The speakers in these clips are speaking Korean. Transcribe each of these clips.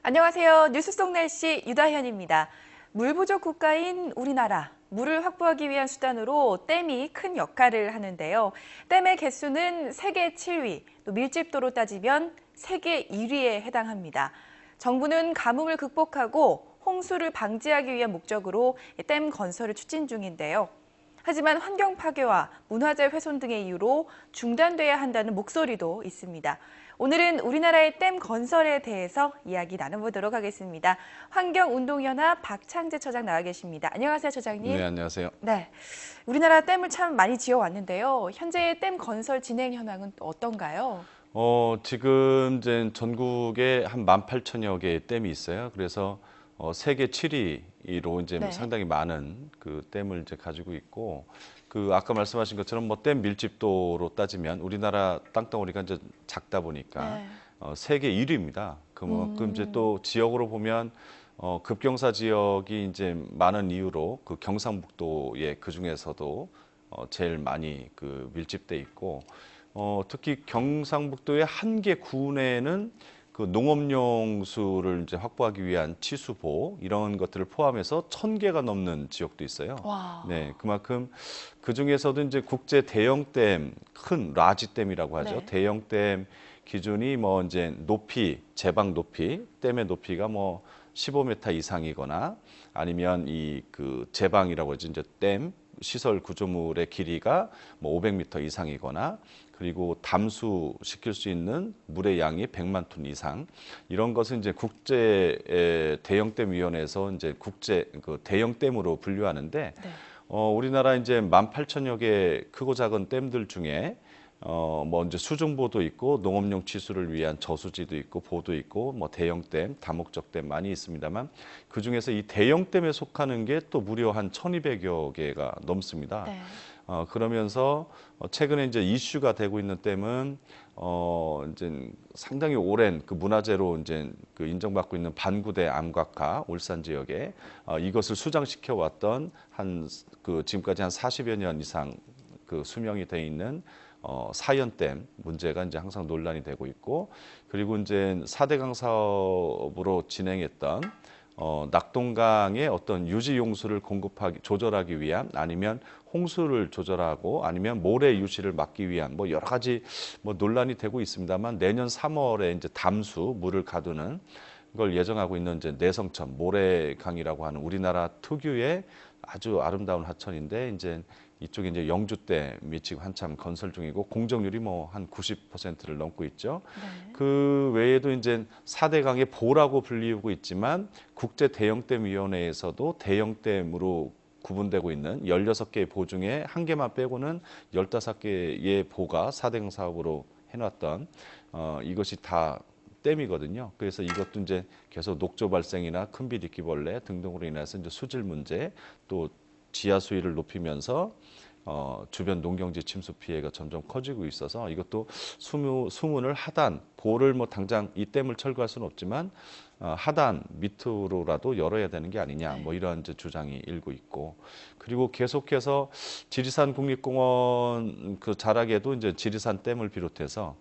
안녕하세요. 뉴스 속 날씨 유다현입니다. 물 부족 국가인 우리나라, 물을 확보하기 위한 수단으로 댐이 큰 역할을 하는데요. 댐의 개수는 세계 7위, 또 밀집도로 따지면 세계 1위에 해당합니다. 정부는 가뭄을 극복하고 홍수를 방지하기 위한 목적으로 댐 건설을 추진 중인데요. 하지만 환경 파괴와 문화재 훼손 등의 이유로 중단돼야 한다는 목소리도 있습니다. 오늘은 우리나라의 댐 건설에 대해서 이야기 나눠보도록 하겠습니다. 환경운동연합 박창재 처장 나와 계십니다. 안녕하세요, 처장님. 네, 안녕하세요. 네, 우리나라 댐을 참 많이 지어왔는데요. 현재 댐 건설 진행 현황은 또 어떤가요? 지금 이제 전국에 한 18,000여 개의 댐이 있어요. 그래서 세계 7위로 이제 네. 상당히 많은 그 댐을 이제 가지고 있고, 그 아까 말씀하신 것처럼 뭐 댐 밀집도로 따지면 우리나라 땅덩어리가 이제 작다 보니까 네. 세계 1위입니다. 그만큼 이제 또 지역으로 보면 급경사 지역이 이제 많은 이유로 그 경상북도에 그 중에서도 제일 많이 그 밀집돼 있고, 특히 경상북도의 한 개 군에는 그 농업용 수를 이제 확보하기 위한 치수보 이런 것들을 포함해서 1,000개가 넘는 지역도 있어요. 와. 네, 그만큼 그 중에서도 이제 국제 대형댐, 큰 라지댐이라고 하죠. 네. 대형댐 기준이 뭐 이제 높이, 제방 높이, 댐의 높이가 뭐 15m 이상이거나 아니면 이 그 제방이라고 하죠. 이제 댐 시설 구조물의 길이가 뭐 500m 이상이거나, 그리고 담수시킬 수 있는 물의 양이 100만 톤 이상, 이런 것은 이제 국제 대형댐 위원회에서 이제 국제 그 대형댐으로 분류하는데, 네. 우리나라 이제 18,000여 개 크고 작은 댐들 중에 뭐 이제 수중보도 있고 농업용 치수를 위한 저수지도 있고 보도 있고 뭐 대형댐, 다목적댐 많이 있습니다만, 그 중에서 이 대형댐에 속하는 게 또 무려 한 1,200여 개가 넘습니다. 네. 그러면서 최근에 이제 이슈가 되고 있는 댐은 이제 상당히 오랜 그 문화재로 이제 그 인정받고 있는 반구대 암각화 울산 지역에 이것을 수장시켜 왔던 한 그 지금까지 한 40여 년 이상 그 수명이 돼 있는 사연댐 문제가 이제 항상 논란이 되고 있고, 그리고 이제 4대강 사업으로 진행했던 낙동강의 어떤 유지 용수를 공급하기 조절하기 위한, 아니면 홍수를 조절하고 아니면 모래 유실을 막기 위한 뭐 여러 가지 뭐 논란이 되고 있습니다만, 내년 3월에 이제 담수 물을 가두는 걸 예정하고 있는 이제 내성천 모래강이라고 하는 우리나라 특유의 아주 아름다운 하천인데, 이제 이쪽에 이제 영주댐이 지금 한참 건설 중이고 공정률이 뭐 한 90%를 넘고 있죠. 네. 그 외에도 이제 4대강의 보라고 불리우고 있지만 국제 대형댐 위원회에서도 대형댐으로 구분되고 있는 16개의 보 중에 한 개만 빼고는 15개의 보가 4대강 사업으로 해놨던 이것이 다 댐이거든요. 그래서 이것도 이제 계속 녹조 발생이나 큰비리끼벌레 등등으로 인해서 이제 수질 문제, 또 지하 수위를 높이면서 주변 농경지 침수 피해가 점점 커지고 있어서, 이것도 수문을 하단, 보를 뭐 당장 이 댐을 철거할 수는 없지만 하단 밑으로라도 열어야 되는 게 아니냐, 네. 뭐 이런 이제 주장이 일고 있고, 그리고 계속해서 지리산 국립공원 그 자락에도 이제 지리산 댐을 비롯해서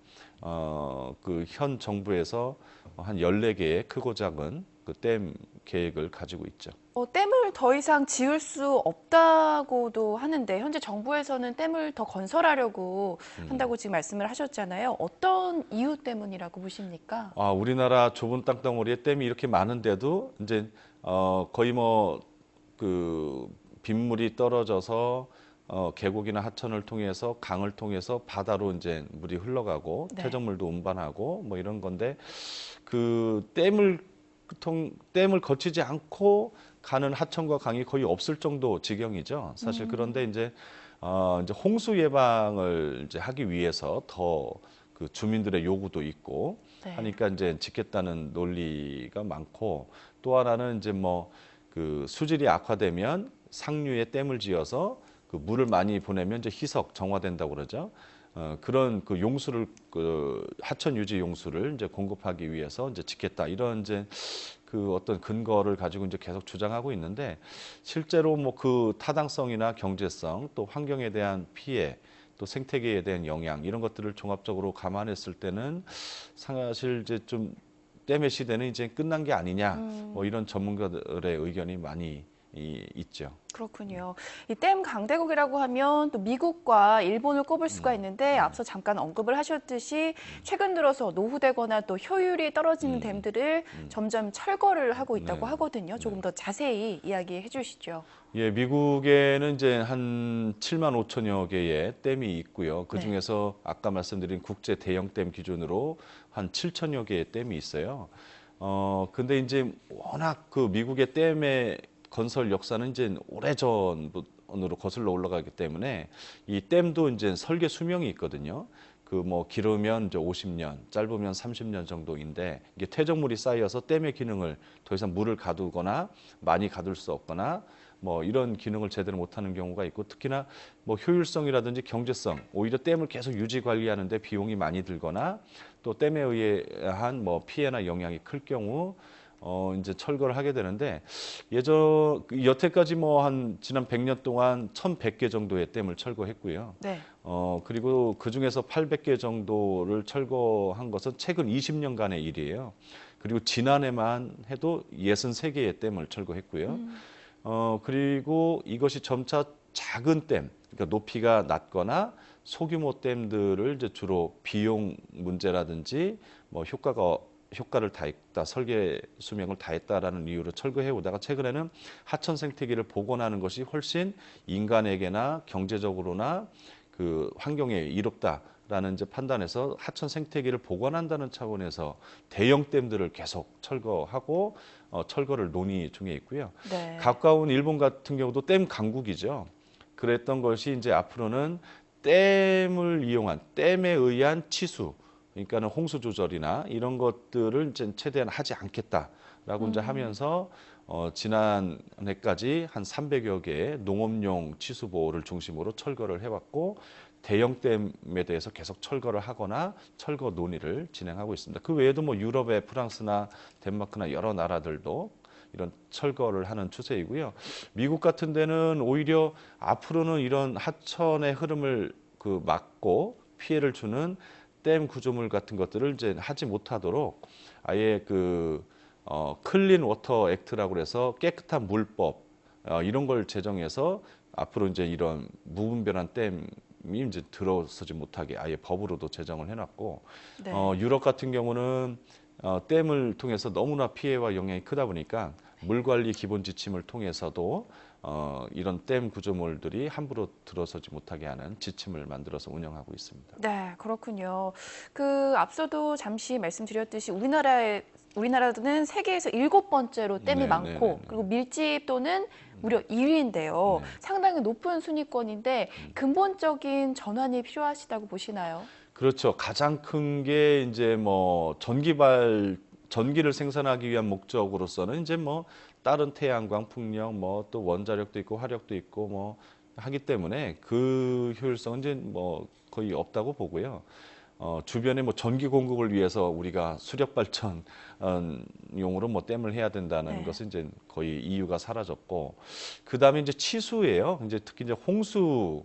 그 현 정부에서 한 14개의 크고 작은 그 댐 계획을 가지고 있죠. 댐을 더 이상 지을 수 없다고도 하는데 현재 정부에서는 댐을 더 건설하려고 한다고 지금 말씀을 하셨잖아요. 어떤 이유 때문이라고 보십니까? 우리나라 좁은 땅덩어리에 댐이 이렇게 많은데도 이제 거의 뭐 그 빗물이 떨어져서 계곡이나 하천을 통해서 강을 통해서 바다로 이제 물이 흘러가고 네. 퇴적물도 운반하고 뭐 이런 건데, 그 댐을 거치지 않고 가는 하천과 강이 거의 없을 정도 지경이죠. 사실 그런데 이제 홍수 예방을 이제 하기 위해서 더 그 주민들의 요구도 있고 네. 하니까 이제 짓겠다는 논리가 많고, 또 하나는 이제 뭐 그 수질이 악화되면 상류에 댐을 지어서 그 물을 많이 보내면 이제 희석 정화된다고 그러죠. 그런 그 용수를 그 하천 유지 용수를 이제 공급하기 위해서 이제 짓겠다, 이런 이제 그 어떤 근거를 가지고 이제 계속 주장하고 있는데, 실제로 뭐 그 타당성이나 경제성, 또 환경에 대한 피해, 또 생태계에 대한 영향, 이런 것들을 종합적으로 감안했을 때는 사실 이제 좀 댐의 시대는 이제 끝난 게 아니냐, 뭐 이런 전문가들의 의견이 많이 있죠. 그렇군요. 이 댐 강대국이라고 하면 또 미국과 일본을 꼽을 수가 있는데 앞서 잠깐 언급을 하셨듯이 최근 들어서 노후되거나 또 효율이 떨어지는 댐들을 점점 철거를 하고 있다고 네. 하거든요. 조금 더 자세히 이야기해 주시죠. 예, 미국에는 이제 한 7만 5천여 개의 댐이 있고요. 그 네. 중에서 아까 말씀드린 국제 대형 댐 기준으로 한 7천여 개의 댐이 있어요. 근데 이제 워낙 그 미국의 댐의 건설 역사는 이제 오래전으로 거슬러 올라가기 때문에 이 댐도 이제 설계 수명이 있거든요. 그 뭐 길으면 이제 50년, 짧으면 30년 정도인데 이게 퇴적물이 쌓여서 댐의 기능을 더 이상 물을 가두거나 많이 가둘 수 없거나 뭐 이런 기능을 제대로 못하는 경우가 있고 특히나 뭐 효율성이라든지 경제성 오히려 댐을 계속 유지 관리하는데 비용이 많이 들거나 또 댐에 의한 뭐 피해나 영향이 클 경우 이제 철거를 하게 되는데 여태까지 뭐 한 지난 100년 동안 1,100개 정도의 댐을 철거했고요. 네. 그리고 그 중에서 800개 정도를 철거한 것은 최근 20년간의 일이에요. 그리고 지난해만 해도 63개의 댐을 철거했고요. 그리고 이것이 점차 작은 댐, 그러니까 높이가 낮거나 소규모 댐들을 이제 주로 비용 문제라든지 뭐 효과를 다했다, 설계 수명을 다했다라는 이유로 철거해 오다가 최근에는 하천 생태계를 복원하는 것이 훨씬 인간에게나 경제적으로나 그 환경에 이롭다라는 이제 판단에서 하천 생태계를 복원한다는 차원에서 대형 댐들을 계속 철거하고 철거를 논의 중에 있고요. 네. 가까운 일본 같은 경우도 댐 강국이죠. 그랬던 것이 이제 앞으로는 댐을 이용한 댐에 의한 치수 그러니까는 홍수 조절이나 이런 것들을 이제 최대한 하지 않겠다라고 이제 하면서 지난해까지 한 300여 개의 농업용 치수 보호를 중심으로 철거를 해왔고 대형 댐에 대해서 계속 철거를 하거나 철거 논의를 진행하고 있습니다. 그 외에도 뭐 유럽의 프랑스나 덴마크나 여러 나라들도 이런 철거를 하는 추세이고요. 미국 같은 데는 오히려 앞으로는 이런 하천의 흐름을 그 막고 피해를 주는 댐 구조물 같은 것들을 이제 하지 못하도록 아예 클린 워터 액트라고 그래서 깨끗한 물법 이런 걸 제정해서 앞으로 이제 이런 무분별한 댐이 이제 들어서지 못하게 아예 법으로도 제정을 해놨고 네. 유럽 같은 경우는 댐을 통해서 너무나 피해와 영향이 크다 보니까 물 관리 기본 지침을 통해서도 이런 댐 구조물들이 함부로 들어서지 못하게 하는 지침을 만들어서 운영하고 있습니다. 네, 그렇군요. 앞서도 잠시 말씀드렸듯이 우리나라는 세계에서 7번째로 댐이 네, 많고 네, 네. 그리고 밀집도는 무려 2위인데요. 네. 상당히 높은 순위권인데 근본적인 전환이 필요하시다고 보시나요? 그렇죠. 가장 큰 게 이제 뭐 전기를 생산하기 위한 목적으로서는 이제 뭐 다른 태양광, 풍력, 뭐 또 원자력도 있고 화력도 있고 뭐 하기 때문에 그 효율성은 이제 뭐 거의 없다고 보고요. 주변에 뭐 전기 공급을 위해서 우리가 수력 발전 용으로 뭐 댐을 해야 된다는 네. 것은 이제 거의 이유가 사라졌고 그다음에 이제 치수예요. 이제 특히 이제 홍수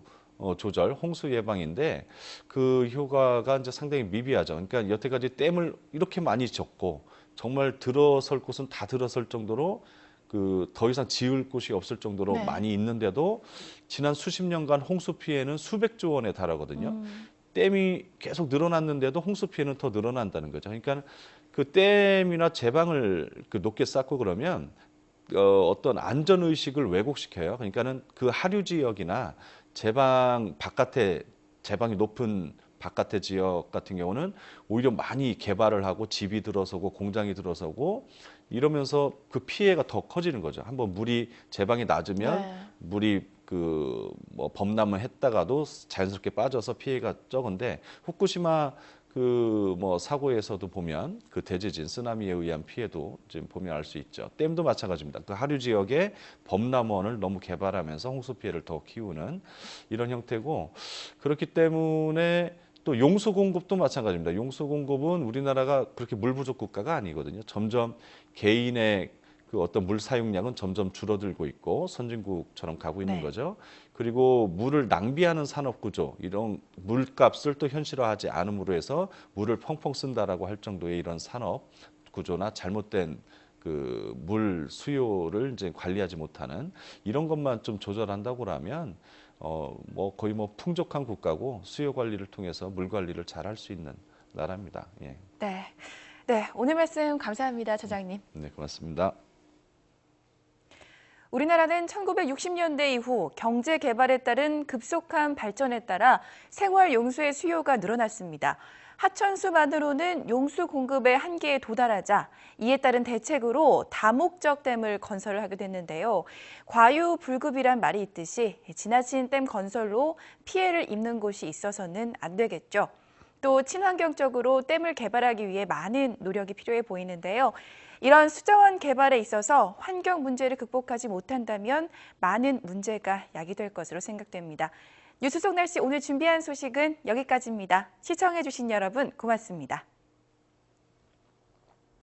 조절, 홍수 예방인데 그 효과가 이제 상당히 미비하죠. 그러니까 여태까지 댐을 이렇게 많이 졌고 정말 들어설 곳은 다 들어설 정도로 더 이상 지을 곳이 없을 정도로 네. 많이 있는데도 지난 수십 년간 홍수 피해는 수백조 원에 달하거든요. 댐이 계속 늘어났는데도 홍수 피해는 더 늘어난다는 거죠. 그러니까 그 댐이나 제방을 높게 쌓고 그러면 어떤 안전 의식을 왜곡시켜요. 그러니까는 그 하류 지역이나 제방이 높은 바깥의 지역 같은 경우는 오히려 많이 개발을 하고 집이 들어서고 공장이 들어서고 이러면서 그 피해가 더 커지는 거죠. 한번 제방이 낮으면 네. 물이 뭐 범람을 했다가도 자연스럽게 빠져서 피해가 적은데 후쿠시마 뭐 사고에서도 보면 그 대지진 쓰나미에 의한 피해도 지금 보면 알 수 있죠. 댐도 마찬가지입니다. 그 하류 지역에 범람원을 너무 개발하면서 홍수 피해를 더 키우는 이런 형태고 그렇기 때문에 또 용수 공급도 마찬가지입니다. 용수 공급은 우리나라가 그렇게 물 부족 국가가 아니거든요. 점점 개인의 그 어떤 물 사용량은 점점 줄어들고 있고 선진국처럼 가고 있는 네. 거죠. 그리고 물을 낭비하는 산업 구조, 이런 물값을 또 현실화하지 않음으로 해서 물을 펑펑 쓴다라고 할 정도의 이런 산업 구조나 잘못된 그 물 수요를 이제 관리하지 못하는 이런 것만 좀 조절한다고 하면 뭐 거의 뭐 풍족한 국가고 수요 관리를 통해서 물 관리를 잘 할 수 있는 나라입니다. 예. 네. 네, 오늘 말씀 감사합니다, 처장님. 네, 고맙습니다. 우리나라는 1960년대 이후 경제 개발에 따른 급속한 발전에 따라 생활 용수의 수요가 늘어났습니다. 하천수만으로는 용수 공급의 한계에 도달하자 이에 따른 대책으로 다목적 댐을 건설을 하게 됐는데요. 과유불급이란 말이 있듯이 지나친 댐 건설로 피해를 입는 곳이 있어서는 안 되겠죠. 또 친환경적으로 댐을 개발하기 위해 많은 노력이 필요해 보이는데요. 이런 수자원 개발에 있어서 환경 문제를 극복하지 못한다면 많은 문제가 야기될 것으로 생각됩니다. 뉴스 속 날씨 오늘 준비한 소식은 여기까지입니다. 시청해주신 여러분 고맙습니다.